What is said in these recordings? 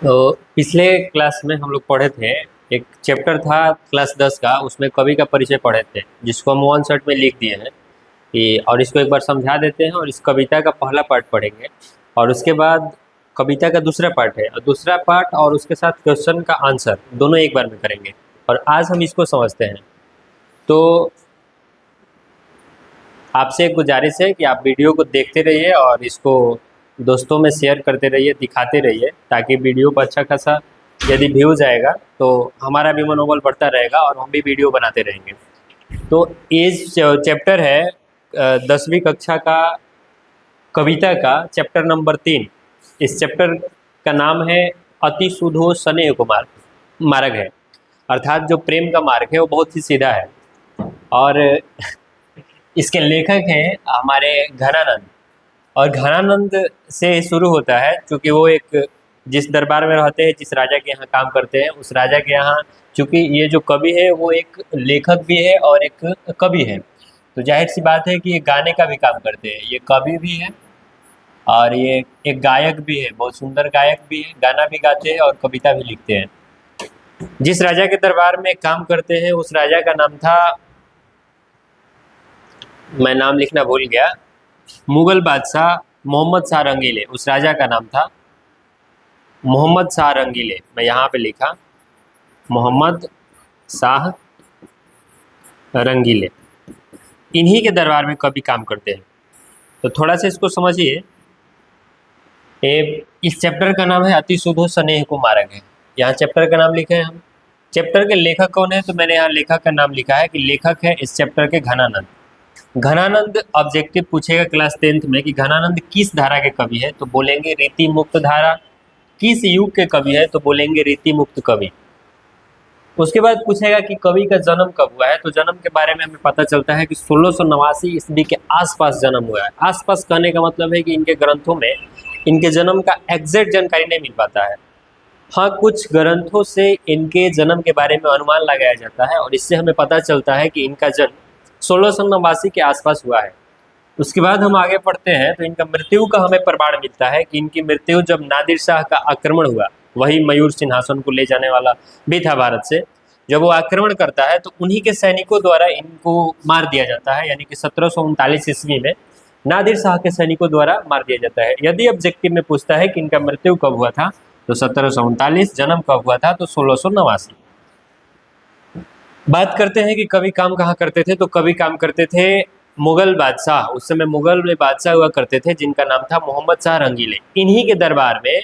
तो पिछले क्लास में हम लोग पढ़े थे। एक चैप्टर था क्लास 10 का, उसमें कवि का परिचय पढ़े थे, जिसको हम वन शॉट में लिख दिए हैं कि और इसको एक बार समझा देते हैं और इस कविता का पहला पार्ट पढ़ेंगे और उसके बाद कविता का दूसरा पार्ट है और दूसरा पार्ट और उसके साथ क्वेश्चन का आंसर दोनों एक बार में करेंगे। और आज हम इसको समझते हैं। तो आपसे एक गुजारिश है कि आप वीडियो को देखते रहिए और इसको दोस्तों में शेयर करते रहिए, दिखाते रहिए, ताकि वीडियो पर अच्छा खासा यदि व्यूज आएगा तो हमारा भी मनोबल बढ़ता रहेगा और हम भी वीडियो बनाते रहेंगे। तो ये चैप्टर है 10वीं कक्षा का कविता का चैप्टर नंबर 3। इस चैप्टर का नाम है अति सुधो स्नेह को मार्ग है, अर्थात जो प्रेम का मार्ग है वो बहुत ही सीधा है। और इसके लेखक हैं हमारे घनानंद। और घनानंद से शुरू होता है क्योंकि वो एक जिस दरबार में रहते हैं, जिस राजा के यहाँ काम करते हैं, उस राजा के यहाँ चूंकि ये जो कवि है वो एक लेखक भी है और एक कवि है, तो जाहिर सी बात है कि ये गाने का भी काम करते हैं। ये कवि भी है और ये एक गायक भी है, बहुत सुंदर गायक भी है, गाना भी गाते हैं और कविता भी लिखते हैं। जिस राजा के दरबार में काम करते हैं उस राजा का नाम था, मैं नाम लिखना भूल गया, मुगल बादशाह मोहम्मद शाह रंगीले। उस राजा का नाम था मोहम्मद शाह रंगीले। मैं यहाँ पे लिखा मोहम्मद शाह रंगीले। इन्हीं के दरबार में कवि काम करते हैं। तो थोड़ा सा इसको समझिए। इस चैप्टर का नाम है अति सुधो स्नेह को मार्ग है। यहाँ चैप्टर का नाम लिखे हैं हम। चैप्टर के लेखक कौन है? तो मैंने यहाँ लेखक का नाम लिखा है कि लेखक है इस चैप्टर के घनानंद। घनानंद ऑब्जेक्टिव पूछेगा क्लास 10th में कि घनानंद किस धारा के कवि है, तो बोलेंगे रीति मुक्त धारा। किस युग के कवि है, तो बोलेंगे रीति मुक्त कवि। उसके बाद पूछेगा कि कवि का जन्म कब हुआ है, तो जन्म के बारे में हमें पता चलता है कि 1689 ईस्वी के आसपास जन्म हुआ है। आसपास कहने का मतलब है कि इनके ग्रंथों में इनके जन्म का एग्जैक्ट जानकारी नहीं मिल पाता है। हाँ, कुछ ग्रंथों से इनके जन्म के बारे में अनुमान लगाया जाता है और इससे हमें पता चलता है कि इनका जन्म 1689 के आसपास हुआ है। उसके बाद हम आगे पढ़ते हैं तो इनका मृत्यु का हमें प्रमाण मिलता है कि इनकी मृत्यु जब नादिर शाह का आक्रमण हुआ, वही मयूर सिंहासन को ले जाने वाला भी था भारत से, जब वो आक्रमण करता है तो उन्हीं के सैनिकों द्वारा इनको मार दिया जाता है। यानी कि 1739 ईस्वी में नादिर शाह के सैनिकों द्वारा मार दिया जाता है। यदि ऑब्जेक्टिव में पूछता है कि इनका मृत्यु कब हुआ था तो 1739, जन्म कब हुआ था तो 1689। बात करते हैं कि कवि काम कहाँ करते थे, तो कवि काम करते थे मुगल बादशाह, उस समय मुगल में बादशाह हुआ करते थे जिनका नाम था मोहम्मद शाह रंगीले। इन्हीं के दरबार में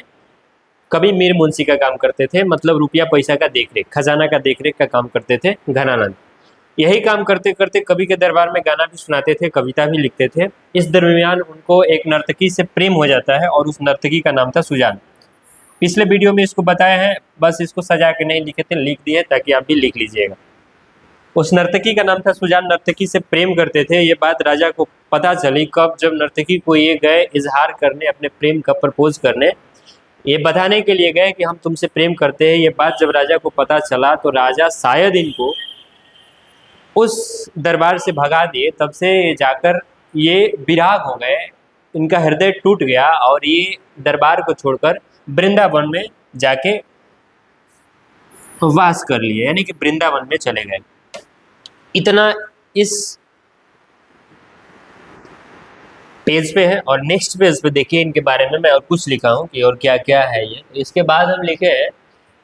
कवि मीर मुंशी का काम करते थे, मतलब रुपया पैसा का देखरेख, खजाना का देखरेख का काम करते थे घनानंद। यही काम करते करते कवि के दरबार में गाना भी सुनाते थे, कविता भी लिखते थे। इस दरमियान उनको एक नर्तकी से प्रेम हो जाता है और उस नर्तकी का नाम था सुजान। पिछले वीडियो में इसको बताया है, बस इसको सजा के नहीं लिखे थे, लिख दिए ताकि आप भी लिख लीजिएगा। उस नर्तकी का नाम था सुजान। नर्तकी से प्रेम करते थे। ये बात राजा को पता चली कब, जब नर्तकी को ये गए इजहार करने, अपने प्रेम का प्रपोज करने, ये बताने के लिए गए कि हम तुमसे प्रेम करते हैं। ये बात जब राजा को पता चला तो राजा शायद इनको उस दरबार से भगा दिए। तब से जाकर ये विराग हो गए, इनका हृदय टूट गया और ये दरबार को छोड़कर वृंदावन में जाके वास कर लिए, यानी कि वृंदावन में चले गए। इतना इस पेज पे है। और नेक्स्ट पेज पे देखिए इनके बारे में मैं और कुछ लिखा हूँ कि और क्या क्या है ये। इसके बाद हम लिखे हैं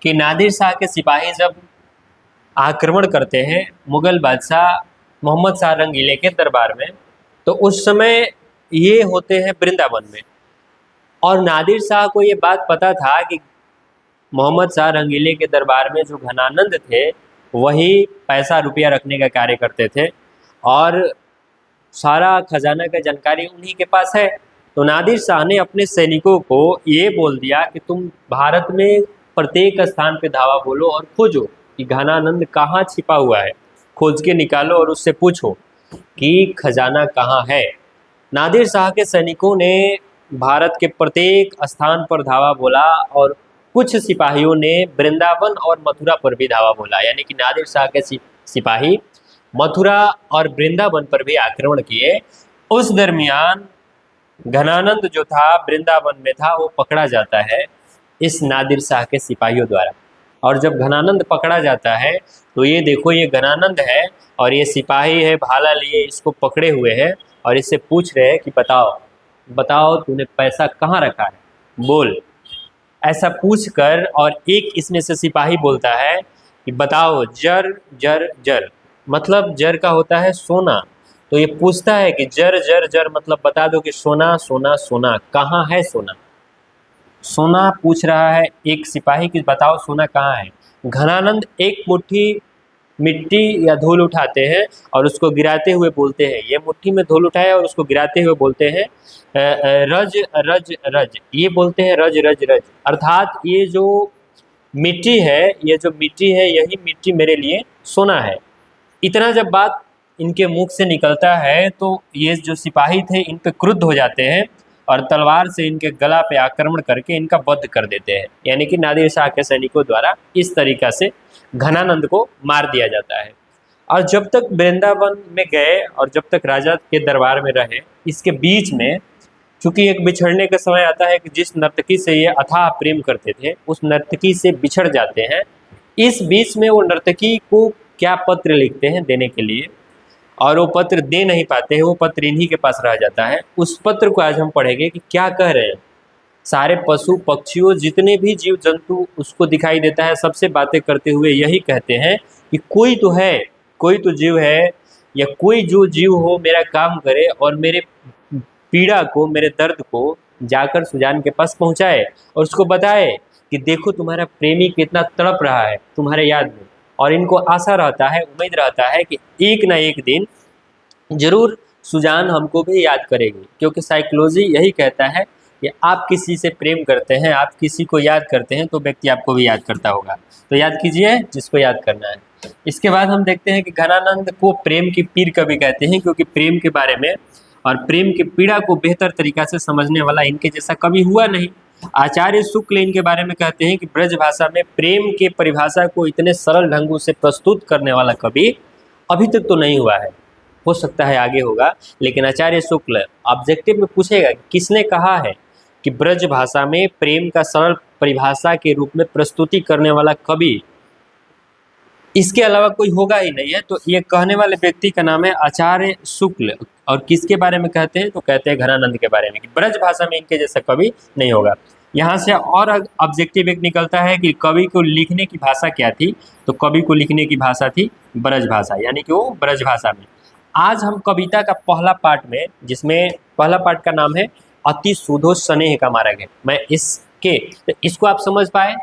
कि नादिर शाह के सिपाही जब आक्रमण करते हैं मुगल बादशाह मोहम्मद शाह रंगीले के दरबार में, तो उस समय ये होते हैं वृंदावन में। और नादिर शाह को ये बात पता था कि मोहम्मद शाह रंगीले के दरबार में जो घनानंद थे वही पैसा रुपया रखने का कार्य करते थे और सारा खजाना का जानकारी उन्हीं के पास है। तो नादिर शाह ने अपने सैनिकों को ये बोल दिया कि तुम भारत में प्रत्येक स्थान पे धावा बोलो और खोजो कि घनानंद कहाँ छिपा हुआ है, खोज के निकालो और उससे पूछो कि खजाना कहाँ है। नादिर शाह के सैनिकों ने भारत के प्रत्येक स्थान पर धावा बोला और कुछ सिपाहियों ने वृंदावन और मथुरा पर भी धावा बोला। यानी कि नादिर शाह के सिपाही मथुरा और वृंदावन पर भी आक्रमण किए। उस दरमियान घनानंद जो था वृंदावन में था, वो पकड़ा जाता है इस नादिर शाह के सिपाहियों द्वारा। और जब घनानंद पकड़ा जाता है तो ये देखो, ये घनानंद है और ये सिपाही है भाला लिए इसको पकड़े हुए हैं और इससे पूछ रहे हैं कि बताओ बताओ तूने पैसा कहाँ रखा है, बोल। ऐसा पूछ कर और एक इसमें से सिपाही बोलता है कि बताओ जर जर जर, मतलब जर का होता है सोना। तो ये पूछता है कि जर जर जर मतलब बता दो कि सोना सोना सोना कहाँ है, सोना सोना पूछ रहा है एक सिपाही कि बताओ सोना कहाँ है। घनानंद एक मुट्ठी मिट्टी या धूल उठाते हैं और उसको गिराते हुए बोलते हैं, ये मुट्ठी में धूल उठाए और उसको गिराते हुए बोलते हैं रज रज रज, ये बोलते हैं रज रज रज, अर्थात ये जो मिट्टी है, ये जो मिट्टी है यही मिट्टी मेरे लिए सोना है। इतना जब बात इनके मुख से निकलता है तो ये जो सिपाही थे इन पे क्रुद्ध हो जाते हैं और तलवार से इनके गला पे आक्रमण करके इनका वध कर देते हैं। यानी कि नादिर शाह के सैनिकों द्वारा इस तरीका से घनानंद को मार दिया जाता है। और जब तक वृंदावन में गए और जब तक राजा के दरबार में रहे, इसके बीच में चूंकि एक बिछड़ने का समय आता है कि जिस नर्तकी से ये अथाह प्रेम करते थे उस नर्तकी से बिछड़ जाते हैं। इस बीच में वो नर्तकी को क्या पत्र लिखते हैं देने के लिए, और वो पत्र दे नहीं पाते हैं, वो पत्र इन्हीं के पास रह जाता है। उस पत्र को आज हम पढ़ेंगे कि क्या कह रहे हैं। सारे पशु पक्षियों जितने भी जीव जंतु उसको दिखाई देता है, सबसे बातें करते हुए यही कहते हैं कि कोई तो है, कोई तो जीव है, या कोई जो जीव हो मेरा काम करे और मेरे पीड़ा को, मेरे दर्द को जाकर सुजान के पास पहुंचाए और उसको बताए कि देखो तुम्हारा प्रेमी कितना तड़प रहा है तुम्हारे याद में। और इनको आशा रहता है, उम्मीद रहता है कि एक ना एक दिन जरूर सुजान हमको भी याद करेगी, क्योंकि साइकोलॉजी यही कहता है कि आप किसी से प्रेम करते हैं, आप किसी को याद करते हैं तो व्यक्ति आपको भी याद करता होगा। तो याद कीजिए जिसको याद करना है। इसके बाद हम देखते हैं कि घनानंद को प्रेम की पीर कवि कहते हैं, क्योंकि प्रेम के बारे में और प्रेम की पीड़ा को बेहतर तरीका से समझने वाला इनके जैसा कवि हुआ नहीं। आचार्य शुक्ल इनके बारे में कहते हैं कि ब्रज भाषा में प्रेम के परिभाषा को इतने सरल ढंगों से प्रस्तुत करने वाला कवि अभी तक तो नहीं हुआ है, हो सकता है आगे होगा। लेकिन आचार्य शुक्ल ऑब्जेक्टिव में पूछेगा कि किसने कहा है कि ब्रज भाषा में प्रेम का सरल परिभाषा के रूप में प्रस्तुति करने वाला कवि इसके अलावा कोई होगा ही नहीं है। तो ये कहने वाले व्यक्ति का नाम है आचार्य शुक्ल। और किसके बारे में कहते हैं तो कहते हैं घनानंद के बारे में कि ब्रज भाषा में इनके जैसा कवि नहीं होगा। यहाँ से और ऑब्जेक्टिव एक निकलता है कि कवि को लिखने की भाषा क्या थी, तो कवि को लिखने की भाषा थी ब्रज भाषा, यानी कि वो ब्रज भाषा में। आज हम कविता का पहला पार्ट में, जिसमें पहला पार्ट का नाम है अति सुधो स्नेह का मार्ग है, मैं इसको आप समझ पाए।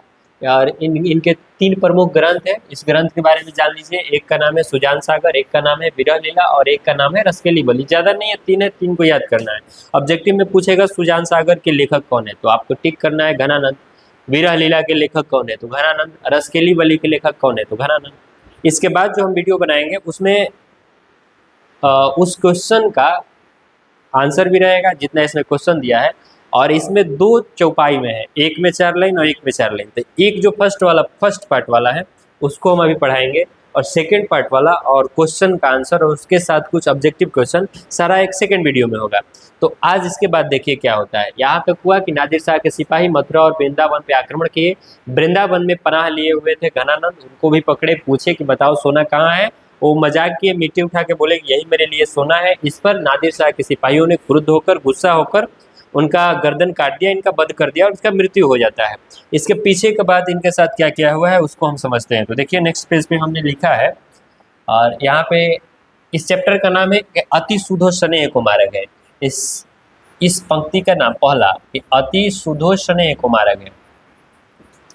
और इनके 3 प्रमुख ग्रंथ हैं, इस ग्रंथ के बारे में जान लीजिए। एक का नाम है सुजान सागर, एक का नाम है विरह लीला और एक का नाम है रसकेली बलि। ज़्यादा नहीं है, 3 है, 3 को याद करना है। ऑब्जेक्टिव में पूछेगा सुजान सागर के लेखक कौन है, तो आपको टिक करना है घनानंद। विरह लीला के लेखक कौन है, तो घनानंद। रसकेली बलि के लेखक कौन है, तो घनानंद। इसके बाद जो हम वीडियो बनाएंगे उसमें उस क्वेश्चन का आंसर भी रहेगा जितना इसमें क्वेश्चन दिया है, और इसमें 2 चौपाई में है, एक में 4 लाइन और एक में 4 लाइन। तो एक जो फर्स्ट पार्ट वाला है उसको हम अभी पढ़ाएंगे, और सेकंड पार्ट वाला और क्वेश्चन का आंसर और उसके साथ कुछ ऑब्जेक्टिव क्वेश्चन सारा एक सेकंड वीडियो में होगा। तो आज इसके बाद देखिए क्या होता है। यहाँ पे हुआ कि नादिर शाह के सिपाही मथुरा और वृंदावन पे आक्रमण किए। वृंदावन में पनाह लिए हुए थे घनानंद, उनको भी पकड़े, पूछे कि बताओ सोना कहाँ है। वो मजाक किए, मिट्टी उठा के बोले कि यही मेरे लिए सोना है। इस पर नादिर शाह के सिपाहियों ने क्रुद्ध होकर, गुस्सा होकर उनका गर्दन काट दिया, इनका वध कर दिया और उसका मृत्यु हो जाता है। इसके पीछे के बाद इनके साथ क्या क्या हुआ है उसको हम समझते हैं। तो देखिए नेक्स्ट पेज पे हमने लिखा है, और यहाँ पे इस चैप्टर का नाम है कि अति सुधो स्नेह को मारा गया। इस पंक्ति का नाम पहला कि अति सुधो स्नेह को मारा गया,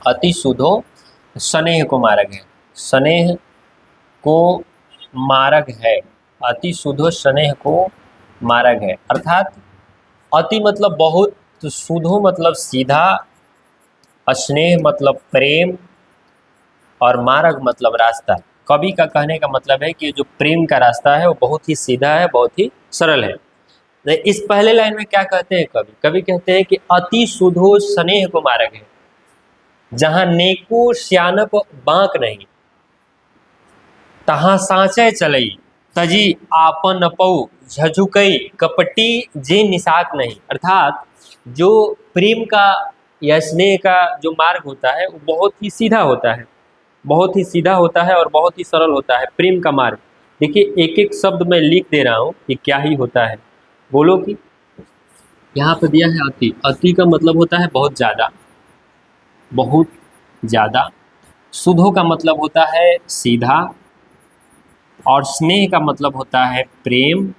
अति सुधो स्नेह को मारा गया, स्नेह को मारग है, अति सुधो स्नेह को मारग है। अर्थात अति मतलब बहुत, सुधो मतलब सीधा, स्नेह मतलब प्रेम, और मार्ग मतलब रास्ता। कवि का कहने का मतलब है कि जो प्रेम का रास्ता है वो बहुत ही सीधा है, बहुत ही सरल है। इस पहले लाइन में क्या कहते हैं कवि? कवि कहते हैं कि अति सुधो स्नेह को मार्ग है, जहां नेको श्यानप बांक नहीं, तहाँ साँचे चलई तजी आपन पऊ झझुकई कपटी जे निशाक नहीं। अर्थात जो प्रेम का या स्नेह का जो मार्ग होता है वो बहुत ही सीधा होता है, बहुत ही सीधा होता है और बहुत ही सरल होता है। प्रेम का मार्ग, देखिए एक एक शब्द मैं लिख दे रहा हूँ कि क्या ही होता है। बोलो कि यहाँ पे दिया है अति, अति का मतलब होता है बहुत ज़्यादा, बहुत ज़्यादा। सुधो का मतलब होता है सीधा, और स्नेह का मतलब होता है प्रेम,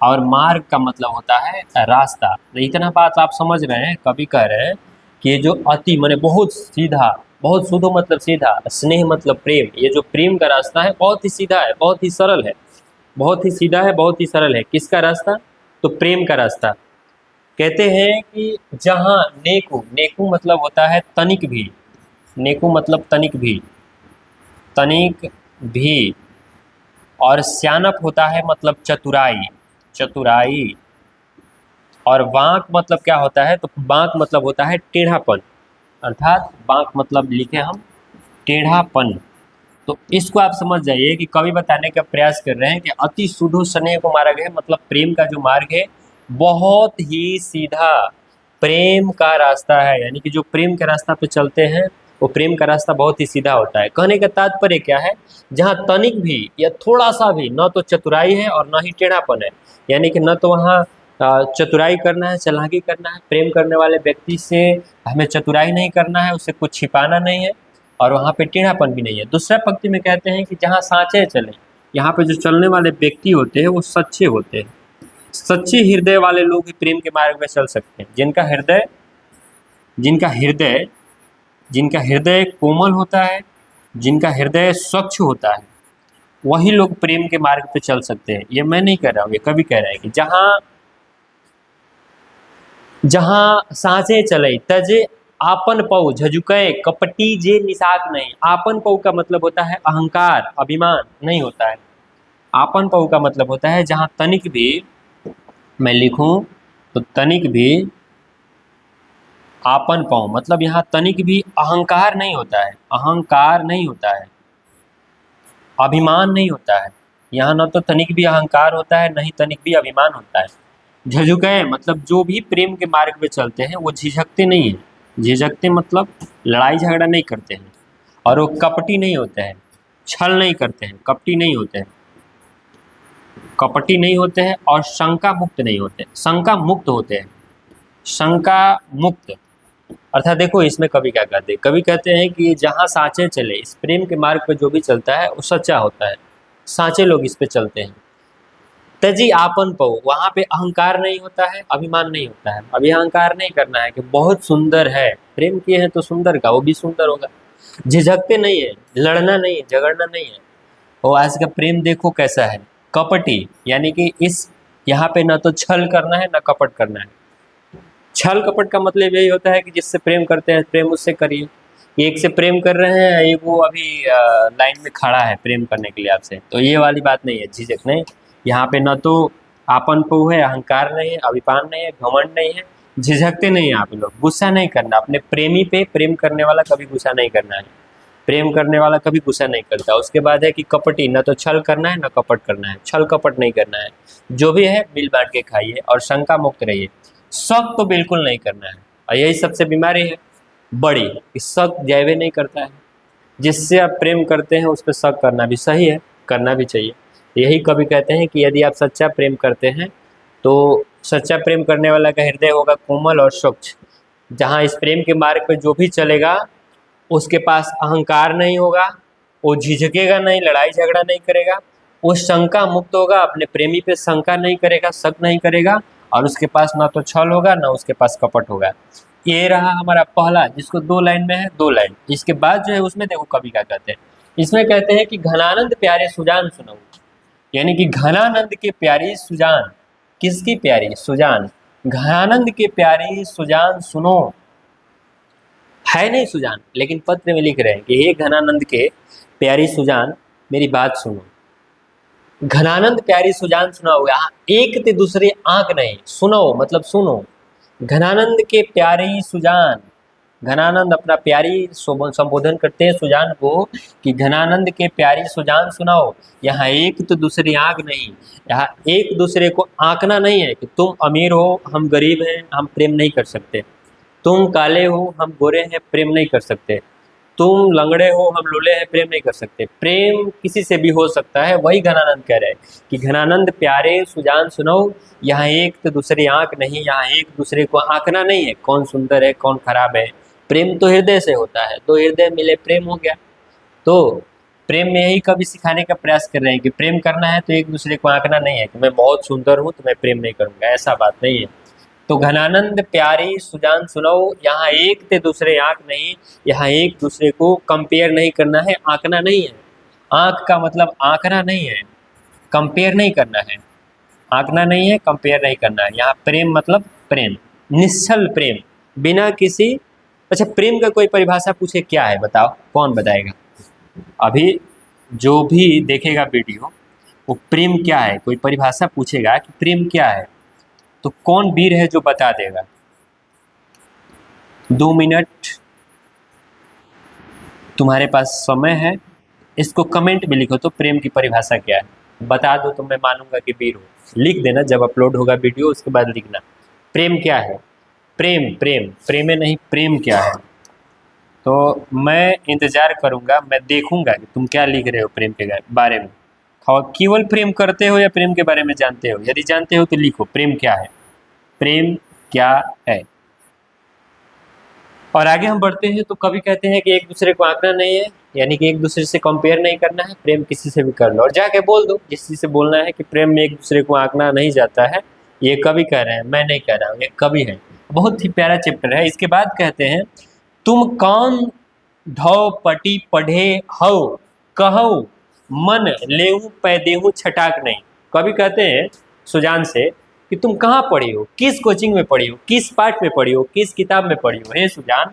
और मार्ग का मतलब होता है रास्ता। तो इतना बात आप समझ रहे हैं, कभी कह रहे हैं कि ये जो अति माने बहुत सीधा, बहुत सुधो मतलब सीधा, स्नेह मतलब प्रेम, ये जो प्रेम का रास्ता है बहुत ही सीधा है, बहुत ही सरल है, बहुत ही सीधा है, बहुत ही सरल है। किसका रास्ता? तो प्रेम का रास्ता। कहते हैं कि जहाँ नेकू, नेकू मतलब होता है तनिक भी, नेकू मतलब तनिक भी, तनिक भी, और स्यानप होता है मतलब चतुराई, चतुराई। और बांक मतलब क्या होता है? तो बांक मतलब होता है टेढ़ापन, अर्थात बांक मतलब लिखे हम टेढ़ापन। तो इसको आप समझ जाइए कि कवि बताने का प्रयास कर रहे हैं कि अति सुधो स्नेह को मार्ग है, मतलब प्रेम का जो मार्ग है बहुत ही सीधा प्रेम का रास्ता है। यानी कि जो प्रेम के रास्ता पे चलते हैं वो प्रेम का रास्ता बहुत ही सीधा होता है। कहने का तात्पर्य क्या है? जहाँ तनिक भी या थोड़ा सा भी न तो चतुराई है और न ही टेढ़ापन है, यानी कि न तो वहाँ चतुराई करना है, चालाकी करना है। प्रेम करने वाले व्यक्ति से हमें चतुराई नहीं करना है, उससे कुछ छिपाना नहीं है, और वहाँ पे टेढ़ापन भी नहीं है। दूसरा पंक्ति में कहते हैं कि जहाँ सांचे चले, यहाँ पे जो चलने वाले व्यक्ति होते हैं वो सच्चे होते हैं। सच्चे हृदय वाले लोग ही प्रेम के मार्ग में चल सकते हैं। जिनका हृदय, जिनका हृदय जिनका हृदय कोमल होता है, जिनका हृदय स्वच्छ होता है, वही लोग प्रेम के मार्ग पे चल सकते हैं। ये मैं नहीं कह रहा हूँ, ये कभी कह रहा है कि जहाँ सांचे चले तजे आपन पौ झजुके कपटी जे निशाक नहीं। आपन पौ का मतलब होता है अहंकार, अभिमान नहीं होता है। आपन पौ का मतलब होता है जहाँ तनिक भी, मैं लिखूं तो तनिक भी, आपन पौ मतलब यहाँ तनिक भी अहंकार नहीं होता है, अहंकार नहीं होता है, अभिमान नहीं होता है। यहाँ न तो तनिक भी अहंकार होता है, न ही तनिक भी अभिमान होता है। झुझुके मतलब जो भी प्रेम के मार्ग पे चलते हैं वो झिझकते नहीं हैं। झिझकते मतलब लड़ाई झगड़ा नहीं करते हैं, और वो कपटी नहीं होते हैं, छल नहीं करते हैं, कपटी नहीं होते हैं, कपटी नहीं होते हैं, और शंका मुक्त नहीं होते, शंका मुक्त होते हैं, शंका मुक्त। अर्थात देखो इसमें कवि क्या कहते हैं, कवि कहते हैं कि जहाँ सांचे चले, इस प्रेम के मार्ग पर जो भी चलता है वो सच्चा होता है, सांचे लोग इस पे चलते हैं। तजी आपन पो, वहाँ पे अहंकार नहीं होता है, अभिमान नहीं होता है। अभी अहंकार नहीं करना है कि बहुत सुंदर है, प्रेम किए हैं तो सुंदर का वो भी सुंदर होगा। झिझकते नहीं है, लड़ना नहीं है, झगड़ना नहीं है। और आज का प्रेम देखो कैसा है, कपटी, यानी कि इस यहाँ पे ना तो छल करना है ना कपट करना है। छल कपट का मतलब यही होता है कि जिससे प्रेम करते हैं प्रेम उससे करिए। एक से प्रेम कर रहे हैं, एक वो अभी लाइन में खड़ा है प्रेम करने के लिए आपसे, तो ये वाली बात नहीं है, झिझक नहीं। यहाँ पे न तो आपन को है, अहंकार नहीं है, अभिमान नहीं है, घमंड नहीं है, झिझकते नहीं है आप लोग। गुस्सा नहीं करना अपने प्रेमी पे, प्रेम करने वाला कभी गुस्सा नहीं करना है, प्रेम करने वाला कभी गुस्सा नहीं करता। उसके बाद है कि कपटी, न तो छल करना है ना कपट करना है, छल कपट नहीं करना है। जो भी है मिल बांट के खाइए और शंका मुक्त रहिए। शक तो बिल्कुल नहीं करना है, और यही सबसे बीमारी है बड़ी, कि शक जैवे नहीं करता है। जिससे आप प्रेम करते हैं उस पर शक करना भी सही है, करना भी चाहिए। यही कवि कहते हैं कि यदि आप सच्चा प्रेम करते हैं तो सच्चा प्रेम करने वाला का हृदय होगा कोमल और स्वच्छ। जहाँ इस प्रेम के मार्ग पर जो भी चलेगा उसके पास अहंकार नहीं होगा, वो झिझकेगा नहीं, लड़ाई झगड़ा नहीं करेगा, वो शंका मुक्त होगा, अपने प्रेमी पे शंका नहीं करेगा, शक नहीं करेगा, और उसके पास ना तो छल होगा ना उसके पास कपट होगा। ये रहा हमारा पहला, जिसको 2 लाइन में है, 2 लाइन। इसके बाद जो है उसमें देखो कवि क्या कहते हैं, इसमें कहते हैं कि घनानंद प्यारे सुजान सुनो, यानी कि घनानंद के प्यारी सुजान, किसकी प्यारी? सुजान। घनानंद के प्यारी सुजान सुनो, है नहीं सुजान, लेकिन पत्र में लिख रहे हैं कि हे घनानंद के प्यारी सुजान मेरी बात सुनो। घनानंद प्यारी सुजान सुना हुआ, एक ते दूसरे आंक नहीं, सुनो मतलब सुनो। घनानंद के प्यारी सुजान, घनानंद अपना प्यारी संबोधन करते हैं सुजान को कि घनानंद के प्यारी सुजान सुनाओ। यहाँ एक तो दूसरी आंक नहीं, यहाँ एक दूसरे को आंकना नहीं है कि तुम अमीर हो हम गरीब हैं हम प्रेम नहीं कर सकते। तुम काले हो हम गोरे हैं प्रेम नहीं कर सकते, तुम लंगड़े हो हम लूले हैं प्रेम नहीं कर सकते। प्रेम किसी से भी हो सकता है, वही घनानंद कह रहे हैं कि घनानंद प्यारे सुजान सुनो, यहाँ एक तो दूसरी आंख नहीं, यहाँ एक दूसरे को आंकना नहीं है कौन सुंदर है कौन खराब है। प्रेम तो हृदय से होता है, दो हृदय मिले प्रेम हो गया। तो प्रेम में यही कवि सिखाने का प्रयास कर रहे हैं कि प्रेम करना है तो एक दूसरे को आंकना नहीं है कि मैं बहुत सुंदर हूँ तो मैं प्रेम नहीं करूंगा, ऐसा बात नहीं है। तो घनानंद प्यारी सुजान सुनो, यहाँ एक ते दूसरे आंक नहीं, यहाँ एक दूसरे को कंपेयर नहीं करना है, आंकना नहीं है। आंक का मतलब आंकना नहीं है, कंपेयर नहीं करना है, आंकना नहीं है, कंपेयर नहीं करना है। यहाँ प्रेम मतलब प्रेम, निश्चल प्रेम, बिना किसी। अच्छा, प्रेम का कोई परिभाषा पूछे क्या है बताओ, कौन बताएगा? अभी जो भी देखेगा वीडियो वो प्रेम क्या है, कोई परिभाषा पूछेगा कि प्रेम क्या है, तो कौन वीर है जो बता देगा? 2 मिनट तुम्हारे पास समय है, इसको कमेंट में लिखो तो प्रेम की परिभाषा क्या है बता दो, तो मैं मानूंगा कि वीर हो। लिख देना जब अपलोड होगा वीडियो, उसके बाद लिखना प्रेम क्या है। प्रेम प्रेम प्रेमे नहीं, प्रेम क्या है। तो मैं इंतजार करूंगा, मैं देखूंगा कि तुम क्या लिख रहे हो प्रेम के बारे में। केवल प्रेम करते हो या प्रेम के बारे में जानते हो? यदि जानते हो तो लिखो प्रेम क्या है, प्रेम क्या है। और आगे हम बढ़ते हैं तो कवि कहते हैं कि एक दूसरे को आंकना नहीं है, यानी कि एक दूसरे से कंपेयर नहीं करना है, प्रेम किसी से भी कर लो और जाके बोल दो जिस चीज से बोलना है कि प्रेम में एक दूसरे को आंकना नहीं जाता है। ये कवि कह रहे हैं, मैं नहीं कह रहा हूँ, ये कवि है। बहुत ही प्यारा चैप्टर है। इसके बाद कहते हैं तुम कौन धौ पटी पढ़े हो कहो मन लेहू पैदेहू छटाक नहीं। कवि कहते हैं सुजान से कि तुम कहाँ पढ़ी हो, किस कोचिंग में पढ़ी हो, किस पाठ में पढ़ी हो, किस किताब में पढ़ी हो। हे सुजान,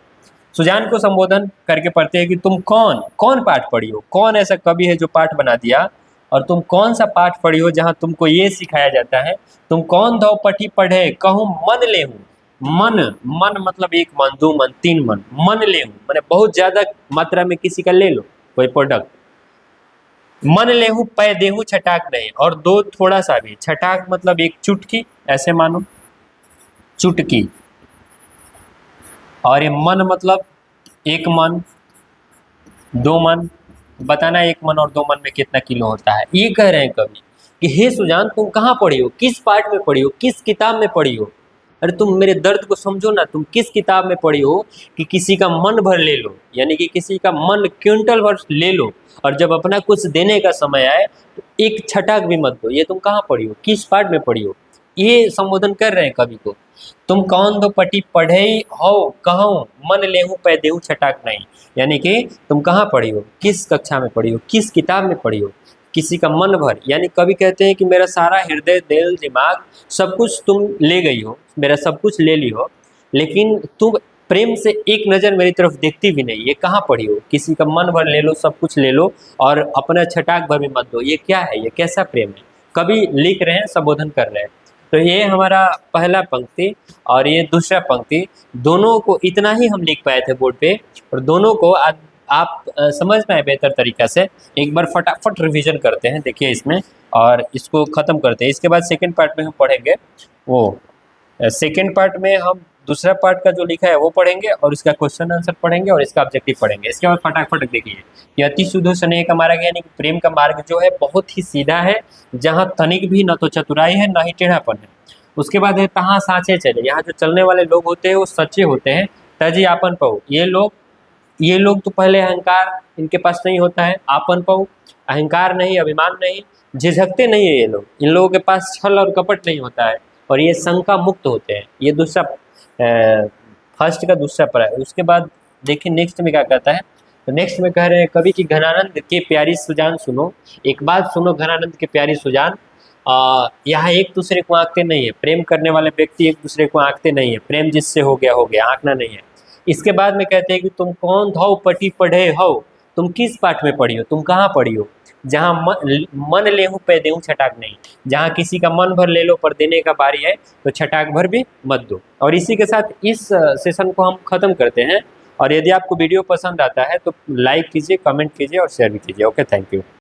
सुजान को संबोधन करके पढ़ते हैं कि तुम कौन कौन पाठ पढ़ी हो, कौन ऐसा कवि है जो पाठ बना दिया, और तुम कौन सा पाठ पढ़ी हो जहाँ तुमको ये सिखाया जाता है तुम कौन धौ पटी पढ़े कहूँ मन लेहूँ। मन, मन मतलब एक मन, दो मन, तीन मन, मन लेहूँ मैंने बहुत ज्यादा मात्रा में किसी का ले लो कोई प्रोडक्ट। मन लेहू पै देहू छटाक नहीं, और दो थोड़ा सा भी, छटाक मतलब एक चुटकी, ऐसे मानो चुटकी, और ये मन मतलब एक मन, दो मन, बताना एक मन और दो मन में कितना किलो होता है। ये कह रहे हैं कवि कि हे सुजान तुम कहाँ पढ़ी हो, किस पाठ में पढ़ी हो, किस किताब में पढ़ी हो। अरे तुम मेरे दर्द को समझो ना, तुम किस किताब में पढ़ी हो कि किसी का मन भर ले लो, यानी कि किसी का मन क्विंटल भर ले लो, और जब अपना कुछ देने का समय आए तो एक छटाक भी मत दो। ये तुम कहाँ पढ़ी हो, किस पाठ में पढ़ी हो, ये संबोधन कर रहे हैं कवि को। तुम कौन दो पटी पढ़े हो कहो मन लेहू पै देहू छटाक नहीं, यानी कि तुम कहाँ पढ़ी हो, किस कक्षा में पढ़ी हो, किस किताब में पढ़ी हो। किसी का मन भर, यानी कवि कहते हैं कि मेरा सारा हृदय दिल दिमाग सब कुछ तुम ले गई हो, मेरा सब कुछ ले ली हो, लेकिन तुम प्रेम से एक नज़र मेरी तरफ देखती भी नहीं। ये कहाँ पढ़ी हो, किसी का मन भर ले लो, सब कुछ ले लो और अपना छटाक भर भी मत दो। ये क्या है, ये कैसा प्रेम है? कवि लिख रहे हैं, संबोधन कर रहे हैं। तो ये हमारा पहला पंक्ति और ये दूसरा पंक्ति, दोनों को इतना ही हम लिख पाए थे बोर्ड पे, और दोनों को आप समझ पाए बेहतर तरीका से। एक बार फटाफट रिवीजन करते हैं, देखिए इसमें, और इसको ख़त्म करते हैं। इसके बाद सेकंड पार्ट में हम पढ़ेंगे, वो सेकंड पार्ट में हम दूसरा पार्ट का जो लिखा है वो पढ़ेंगे और इसका क्वेश्चन आंसर पढ़ेंगे और इसका ऑब्जेक्टिव पढ़ेंगे। इसके बाद फटाफट देखिए, ये अति शुद्ध स्नेह का मार्ग, यानी कि प्रेम का मार्ग जो है बहुत ही सीधा है, जहाँ तनिक भी न तो चतुराई है न ही टेढ़ापन है। उसके बाद है तहाँ साँचे चले, यहाँ जो चलने वाले लोग होते हैं वो सच्चे होते हैं। तजी आपन पाओ, ये लोग तो पहले अहंकार इनके पास नहीं होता है, आपन पाओ अहंकार नहीं, अभिमान नहीं, झिझकते नहीं है ये लोग, इन लोगों के पास छल और कपट नहीं होता है, और ये शंका मुक्त होते हैं। ये दूसरा फर्स्ट का दूसरा पढ़ा है। उसके बाद देखिए नेक्स्ट में क्या कहता है, तो नेक्स्ट में कह रहे हैं कवि की घनानंद के प्यारी सुजान सुनो, एक बात सुनो घनानंद के प्यारी सुजान, यहाँ एक दूसरे को आंकते नहीं है, प्रेम करने वाले व्यक्ति एक दूसरे को आंकते नहीं है, प्रेम जिससे हो गया, आंकना नहीं है। इसके बाद में कहते हैं कि तुम कौन धौ पटी पढ़े हो, तुम किस पाठ में पढ़ी हो, तुम कहाँ पढ़ी हो, जहाँ मन लेहूँ पे देहूँ छटाक नहीं, जहाँ किसी का मन भर ले लो पर देने का बारी है तो छटाक भर भी मत दो। और इसी के साथ इस सेशन को हम खत्म करते हैं, और यदि आपको वीडियो पसंद आता है तो लाइक कीजिए, कमेंट कीजिए और शेयर भी कीजिए। Okay, thank you.